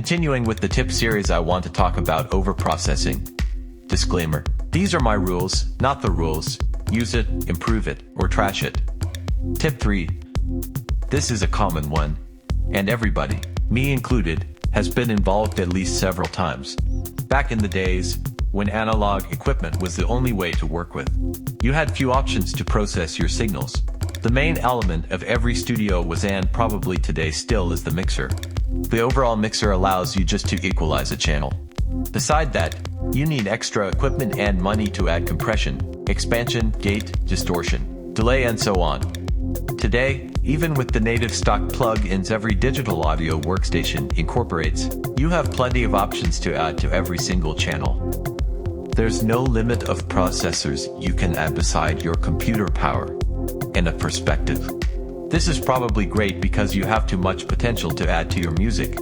Continuing with the tip series, I want to talk about overprocessing. Disclaimer: these are my rules, not the rules. Use it, improve it, or trash it. Tip 3. This is a common one, and everybody, me included, has been involved at least several times. Back in the days, when analog equipment was the only way to work with, you had few options to process your signals. The main element of every studio was, and probably today still is, the mixer. The overall mixer allows you just to equalize a channel. Beside that, you need extra equipment and money to add compression, expansion, gate, distortion, delay, and so on. Today, even with the native stock plug-ins every digital audio workstation incorporates, you have plenty of options to add to every single channel. There's no limit of processors you can add beside your computer power. And a perspective. This is probably great because you have too much potential to add to your music.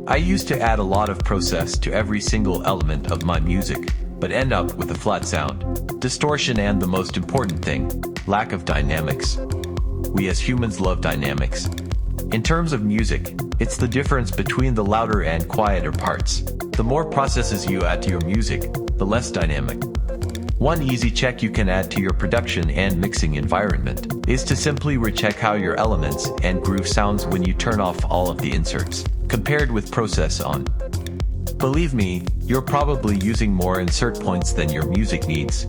I used to add a lot of process to every single element of my music, but end up with a flat sound, distortion, and the most important thing, lack of dynamics. We as humans love dynamics. In terms of music, it's the difference between the louder and quieter parts. The more processes you add to your music, the less dynamic. One easy check you can add to your production and mixing environment is to simply recheck how your elements and groove sounds when you turn off all of the inserts, compared with process on. Believe me, you're probably using more insert points than your music needs.